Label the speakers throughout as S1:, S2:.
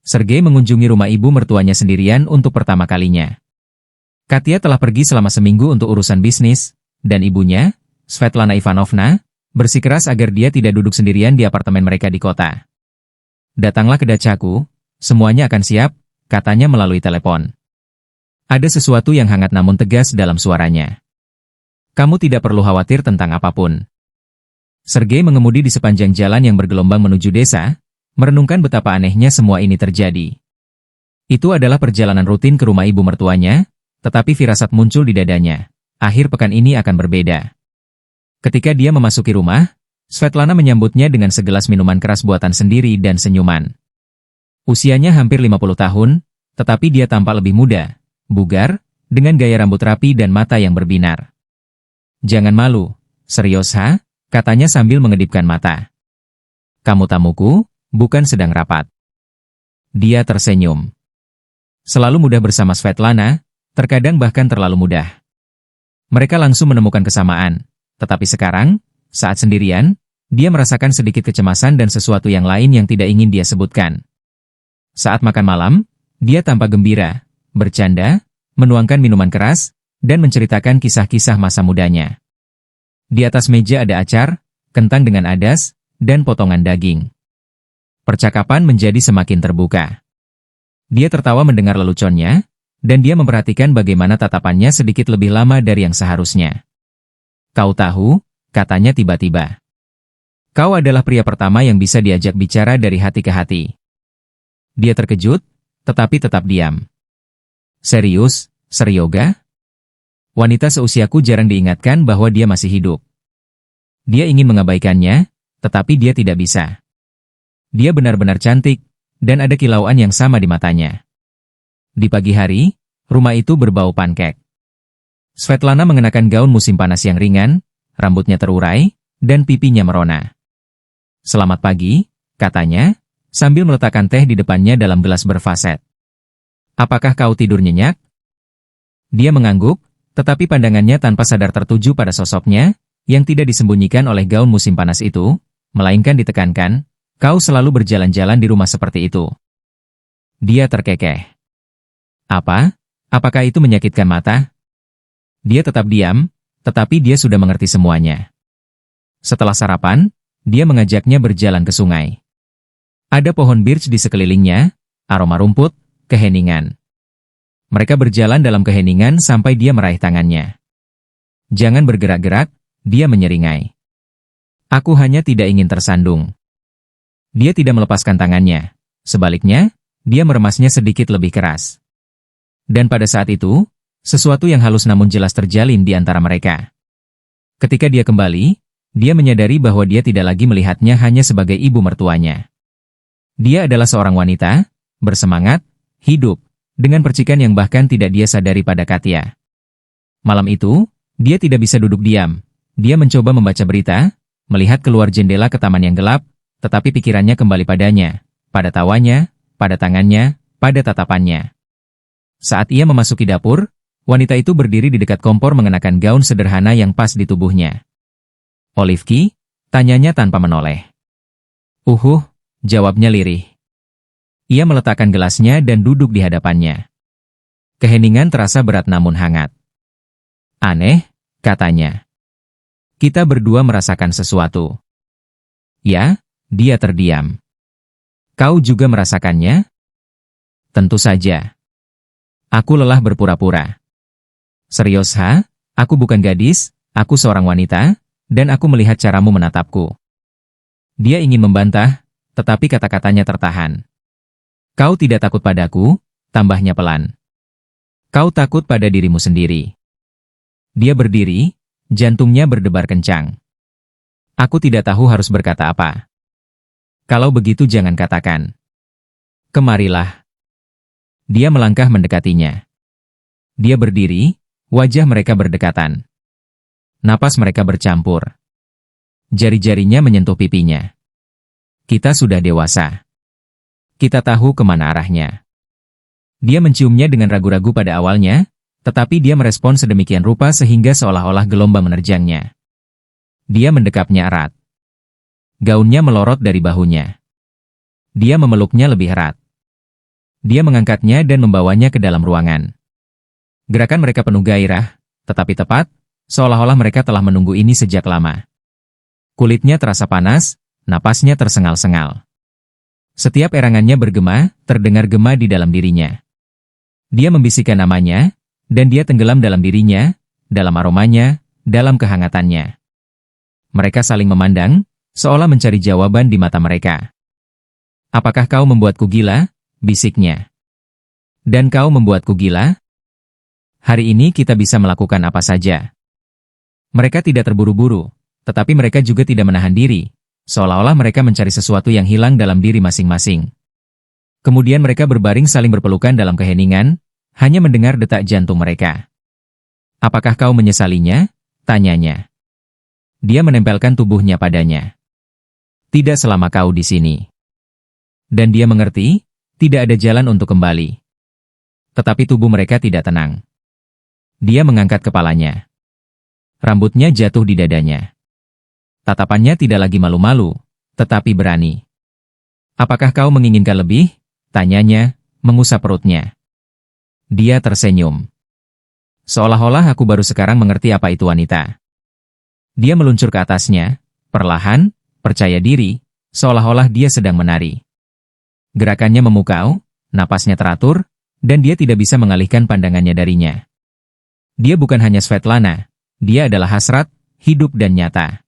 S1: Sergei mengunjungi rumah ibu mertuanya sendirian untuk pertama kalinya. Katya telah pergi selama seminggu untuk urusan bisnis, dan ibunya, Svetlana Ivanovna, bersikeras agar dia tidak duduk sendirian di apartemen mereka di kota. "Datanglah ke dacaku, semuanya akan siap," katanya melalui telepon. Ada sesuatu yang hangat namun tegas dalam suaranya. "Kamu tidak perlu khawatir tentang apapun." Sergei mengemudi di sepanjang jalan yang bergelombang menuju desa, merenungkan betapa anehnya semua ini terjadi. Itu adalah perjalanan rutin ke rumah ibu mertuanya, tetapi firasat muncul di dadanya. Akhir pekan ini akan berbeda. Ketika dia memasuki rumah, Svetlana menyambutnya dengan segelas minuman keras buatan sendiri dan senyuman. Usianya hampir 50 tahun, tetapi dia tampak lebih muda, bugar, dengan gaya rambut rapi dan mata yang berbinar. "Jangan malu, serius ha?" katanya sambil mengedipkan mata. "Kamu tamuku, bukan sedang rapat." Dia tersenyum. Selalu mudah bersama Svetlana, terkadang bahkan terlalu mudah. Mereka langsung menemukan kesamaan, tetapi sekarang, saat sendirian, dia merasakan sedikit kecemasan dan sesuatu yang lain yang tidak ingin dia sebutkan. Saat makan malam, dia tampak gembira, bercanda, menuangkan minuman keras, dan menceritakan kisah-kisah masa mudanya. Di atas meja ada acar, kentang dengan adas, dan potongan daging. Percakapan menjadi semakin terbuka. Dia tertawa mendengar leluconnya, dan dia memperhatikan bagaimana tatapannya sedikit lebih lama dari yang seharusnya. "Kau tahu," katanya tiba-tiba. "Kau adalah pria pertama yang bisa diajak bicara dari hati ke hati." Dia terkejut, tetapi tetap diam. "Serius, Seryoga?" Wanita seusiaku jarang diingatkan bahwa dia masih hidup. Dia ingin mengabaikannya, tetapi dia tidak bisa. Dia benar-benar cantik, dan ada kilauan yang sama di matanya. Di pagi hari, rumah itu berbau pankek. Svetlana mengenakan gaun musim panas yang ringan, rambutnya terurai, dan pipinya merona. "Selamat pagi," katanya, sambil meletakkan teh di depannya dalam gelas berfaset. "Apakah kau tidur nyenyak?" Dia mengangguk, tetapi pandangannya tanpa sadar tertuju pada sosoknya, yang tidak disembunyikan oleh gaun musim panas itu, melainkan ditekankan, "Kau selalu berjalan-jalan di rumah seperti itu." Dia terkekeh. "Apa? Apakah itu menyakitkan mata?" Dia tetap diam, tetapi dia sudah mengerti semuanya. Setelah sarapan, dia mengajaknya berjalan ke sungai. Ada pohon birch di sekelilingnya, aroma rumput, keheningan. Mereka berjalan dalam keheningan sampai dia meraih tangannya. "Jangan bergerak-gerak," dia menyeringai. "Aku hanya tidak ingin tersandung." Dia tidak melepaskan tangannya. Sebaliknya, dia meremasnya sedikit lebih keras. Dan pada saat itu, sesuatu yang halus namun jelas terjalin di antara mereka. Ketika dia kembali, dia menyadari bahwa dia tidak lagi melihatnya hanya sebagai ibu mertuanya. Dia adalah seorang wanita, bersemangat, hidup, dengan percikan yang bahkan tidak dia sadari pada Katya. Malam itu, dia tidak bisa duduk diam. Dia mencoba membaca berita, melihat keluar jendela ke taman yang gelap, tetapi pikirannya kembali padanya, pada tawanya, pada tangannya, pada tatapannya. Saat ia memasuki dapur, wanita itu berdiri di dekat kompor mengenakan gaun sederhana yang pas di tubuhnya. "Olivki?" tanyanya tanpa menoleh. Jawabnya lirih. Ia meletakkan gelasnya dan duduk di hadapannya. Keheningan terasa berat namun hangat. "Aneh," katanya. "Kita berdua merasakan sesuatu." "Ya," dia terdiam. "Kau juga merasakannya?" "Tentu saja. Aku lelah berpura-pura." "Serius ha? Aku bukan gadis, aku seorang wanita, dan aku melihat caramu menatapku." Dia ingin membantah, tetapi kata-katanya tertahan. "Kau tidak takut padaku," tambahnya pelan. "Kau takut pada dirimu sendiri." Dia berdiri, jantungnya berdebar kencang. "Aku tidak tahu harus berkata apa." "Kalau begitu jangan katakan." "Kemarilah." Dia melangkah mendekatinya. Dia berdiri, wajah mereka berdekatan. Napas mereka bercampur. Jari-jarinya menyentuh pipinya. "Kita sudah dewasa. Kita tahu kemana arahnya." Dia menciumnya dengan ragu-ragu pada awalnya, tetapi dia merespon sedemikian rupa sehingga seolah-olah gelombang menerjangnya. Dia mendekapnya erat. Gaunnya melorot dari bahunya. Dia memeluknya lebih erat. Dia mengangkatnya dan membawanya ke dalam ruangan. Gerakan mereka penuh gairah, tetapi tepat, seolah-olah mereka telah menunggu ini sejak lama. Kulitnya terasa panas, napasnya tersengal-sengal. Setiap erangannya bergema, terdengar gema di dalam dirinya. Dia membisikkan namanya, dan dia tenggelam dalam dirinya, dalam aromanya, dalam kehangatannya. Mereka saling memandang, seolah mencari jawaban di mata mereka. "Apakah kau membuatku gila?" bisiknya. "Dan kau membuatku gila? Hari ini kita bisa melakukan apa saja." Mereka tidak terburu-buru, tetapi mereka juga tidak menahan diri, seolah-olah mereka mencari sesuatu yang hilang dalam diri masing-masing. Kemudian mereka berbaring saling berpelukan dalam keheningan, hanya mendengar detak jantung mereka. "Apakah kau menyesalinya?" tanyanya. Dia menempelkan tubuhnya padanya. "Tidak selama kau di sini." Dan dia mengerti, tidak ada jalan untuk kembali. Tetapi tubuh mereka tidak tenang. Dia mengangkat kepalanya. Rambutnya jatuh di dadanya. Tatapannya tidak lagi malu-malu, tetapi berani. "Apakah kau menginginkan lebih?" tanyanya, mengusap perutnya. Dia tersenyum. "Seolah-olah aku baru sekarang mengerti apa itu wanita." Dia meluncur ke atasnya, perlahan, percaya diri, seolah-olah dia sedang menari. Gerakannya memukau, napasnya teratur, dan dia tidak bisa mengalihkan pandangannya darinya. Dia bukan hanya Svetlana, dia adalah hasrat, hidup dan nyata.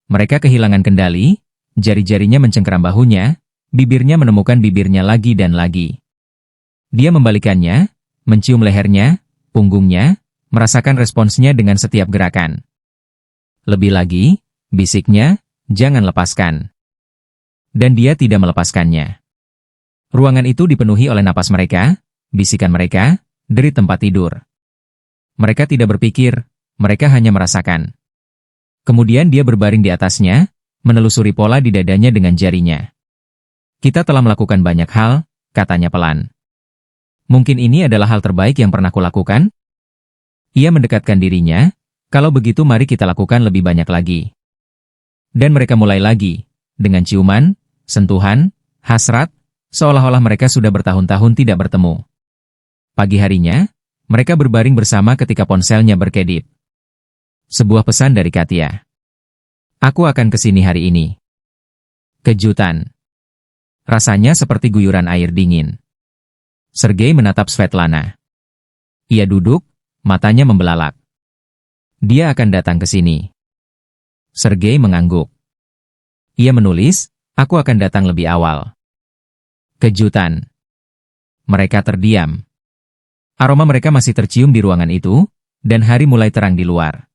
S1: Mereka kehilangan kendali, jari-jarinya mencengkeram bahunya, bibirnya menemukan bibirnya lagi dan lagi. Dia membalikannya, mencium lehernya, punggungnya, merasakan responsnya dengan setiap gerakan. Lebih lagi, bisiknya, "Jangan lepaskan." Dan dia tidak melepaskannya. Ruangan itu dipenuhi oleh napas mereka, bisikan mereka, derit tempat tidur. Mereka tidak berpikir, mereka hanya merasakan. Kemudian dia berbaring di atasnya, menelusuri pola di dadanya dengan jarinya. "Kita telah melakukan banyak hal," katanya pelan. "Mungkin ini adalah hal terbaik yang pernah kulakukan?" Ia mendekatkan dirinya, "Kalau begitu mari kita lakukan lebih banyak lagi." Dan mereka mulai lagi, dengan ciuman, sentuhan, hasrat, seolah-olah mereka sudah bertahun-tahun tidak bertemu. Pagi harinya, mereka berbaring bersama ketika ponselnya berkedip. Sebuah pesan dari Katya. "Aku akan ke sini hari ini." Kejutan. Rasanya seperti guyuran air dingin. Sergei menatap Svetlana. Ia duduk, matanya membelalak. "Dia akan datang ke sini." Sergei mengangguk. Ia menulis, "Aku akan datang lebih awal." Kejutan. Mereka terdiam. Aroma mereka masih tercium di ruangan itu, dan hari mulai terang di luar.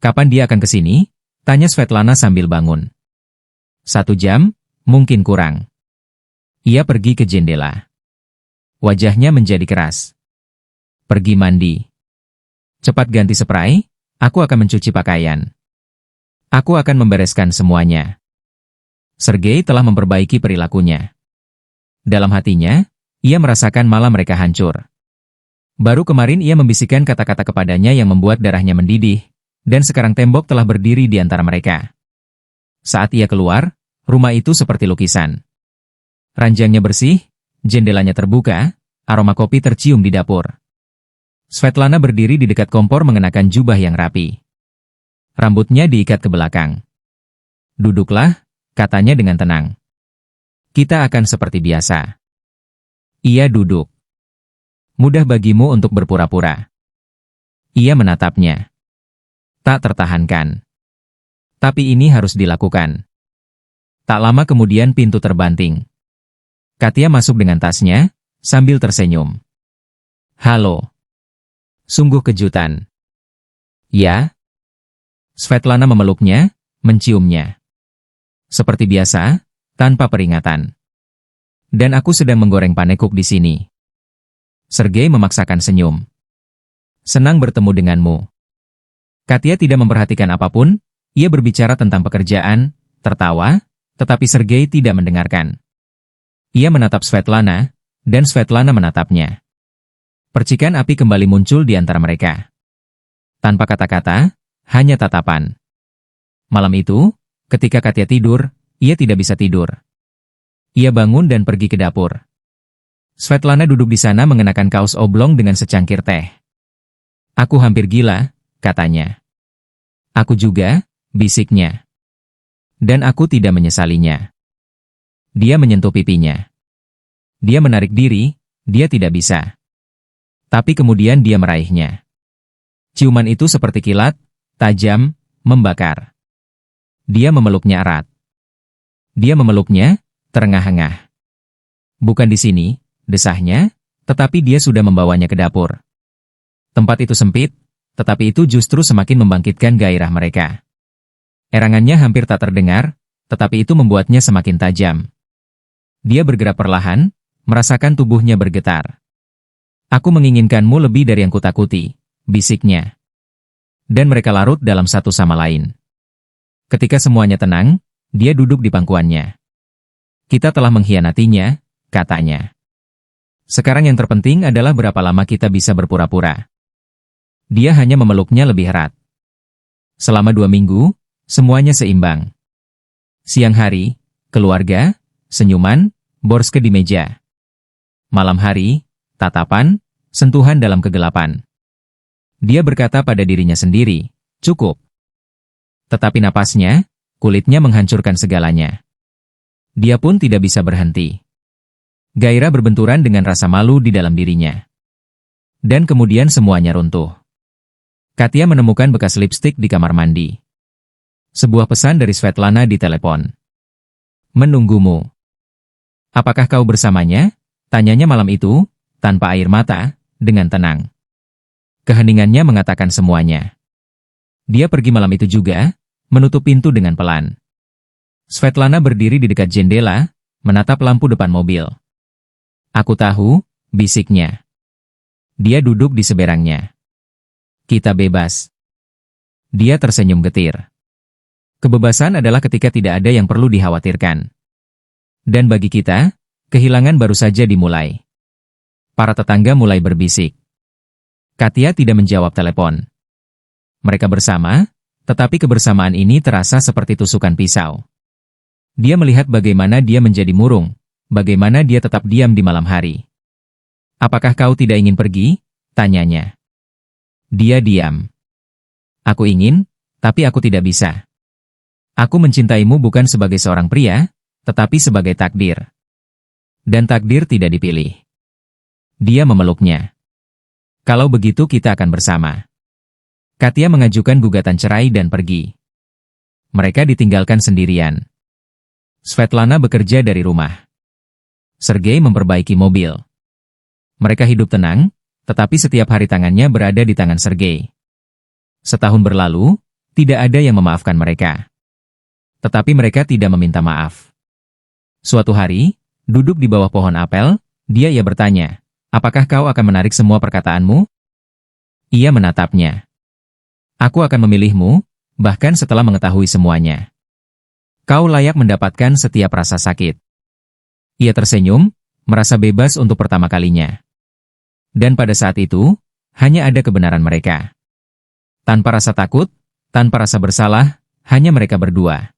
S1: "Kapan dia akan ke sini?" tanya Svetlana sambil bangun. 1 jam, mungkin kurang. Ia pergi ke jendela. Wajahnya menjadi keras. "Pergi mandi. Cepat ganti spray, aku akan mencuci pakaian. Aku akan membereskan semuanya." Sergei telah memperbaiki perilakunya. Dalam hatinya, ia merasakan malah mereka hancur. Baru kemarin ia membisikkan kata-kata kepadanya yang membuat darahnya mendidih, dan sekarang tembok telah berdiri di antara mereka. Saat ia keluar, rumah itu seperti lukisan. Ranjangnya bersih, jendelanya terbuka, aroma kopi tercium di dapur. Svetlana berdiri di dekat kompor mengenakan jubah yang rapi. Rambutnya diikat ke belakang. "Duduklah," katanya dengan tenang. "Kita akan seperti biasa." Ia duduk. "Mudah bagimu untuk berpura-pura." Ia menatapnya. Tak tertahankan. Tapi ini harus dilakukan. Tak lama kemudian pintu terbanting. Katya masuk dengan tasnya, sambil tersenyum. "Halo." Sungguh kejutan. "Ya?" Svetlana memeluknya, menciumnya. "Seperti biasa, tanpa peringatan. Dan aku sedang menggoreng panekuk di sini." Sergei memaksakan senyum. "Senang bertemu denganmu." Katya tidak memperhatikan apapun, ia berbicara tentang pekerjaan, tertawa, tetapi Sergei tidak mendengarkan. Ia menatap Svetlana, dan Svetlana menatapnya. Percikan api kembali muncul di antara mereka. Tanpa kata-kata, hanya tatapan. Malam itu, ketika Katya tidur, ia tidak bisa tidur. Ia bangun dan pergi ke dapur. Svetlana duduk di sana mengenakan kaos oblong dengan secangkir teh. Aku hampir gila, katanya. Aku juga, bisiknya. Dan aku tidak menyesalinya. Dia menyentuh pipinya. Dia menarik diri, dia tidak bisa. Tapi kemudian dia meraihnya. Ciuman itu seperti kilat, tajam, membakar. Dia memeluknya erat. Dia memeluknya, terengah-engah. Bukan di sini, desahnya, tetapi dia sudah membawanya ke dapur. Tempat itu sempit, tetapi itu justru semakin membangkitkan gairah mereka. Erangannya hampir tak terdengar, tetapi itu membuatnya semakin tajam. Dia bergerak perlahan, merasakan tubuhnya bergetar. Aku menginginkanmu lebih dari yang kutakuti, bisiknya. Dan mereka larut dalam satu sama lain. Ketika semuanya tenang, dia duduk di pangkuannya. Kita telah mengkhianatinya, katanya. Sekarang yang terpenting adalah berapa lama kita bisa berpura-pura. Dia hanya memeluknya lebih erat. Selama 2 minggu, semuanya seimbang. Siang hari, keluarga, senyuman, borske di meja. Malam hari, tatapan, sentuhan dalam kegelapan. Dia berkata pada dirinya sendiri, cukup. Tetapi napasnya, kulitnya menghancurkan segalanya. Dia pun tidak bisa berhenti. Gairah berbenturan dengan rasa malu di dalam dirinya. Dan kemudian semuanya runtuh. Katya menemukan bekas lipstik di kamar mandi. Sebuah pesan dari Svetlana di telepon. Menunggumu. Apakah kau bersamanya? Tanyanya malam itu, tanpa air mata, dengan tenang. Keheningannya mengatakan semuanya. Dia pergi malam itu juga, menutup pintu dengan pelan. Svetlana berdiri di dekat jendela, menatap lampu depan mobil. Aku tahu, bisiknya. Dia duduk di seberangnya. Kita bebas. Dia tersenyum getir. Kebebasan adalah ketika tidak ada yang perlu dikhawatirkan. Dan bagi kita, kehilangan baru saja dimulai. Para tetangga mulai berbisik. Katya tidak menjawab telepon. Mereka bersama, tetapi kebersamaan ini terasa seperti tusukan pisau. Dia melihat bagaimana dia menjadi murung, bagaimana dia tetap diam di malam hari. Apakah kau tidak ingin pergi? Tanyanya. Dia diam. Aku ingin, tapi aku tidak bisa. Aku mencintaimu bukan sebagai seorang pria, tetapi sebagai takdir. Dan takdir tidak dipilih. Dia memeluknya. Kalau begitu kita akan bersama. Katya mengajukan gugatan cerai dan pergi. Mereka ditinggalkan sendirian. Svetlana bekerja dari rumah. Sergei memperbaiki mobil. Mereka hidup tenang, tetapi setiap hari tangannya berada di tangan Sergei. Setahun berlalu, tidak ada yang memaafkan mereka. Tetapi mereka tidak meminta maaf. Suatu hari, duduk di bawah pohon apel, ia bertanya, apakah kau akan menarik semua perkataanmu? Ia menatapnya. Aku akan memilihmu, bahkan setelah mengetahui semuanya. Kau layak mendapatkan setiap rasa sakit. Ia tersenyum, merasa bebas untuk pertama kalinya. Dan pada saat itu, hanya ada kebenaran mereka. Tanpa rasa takut, tanpa rasa bersalah, hanya mereka berdua.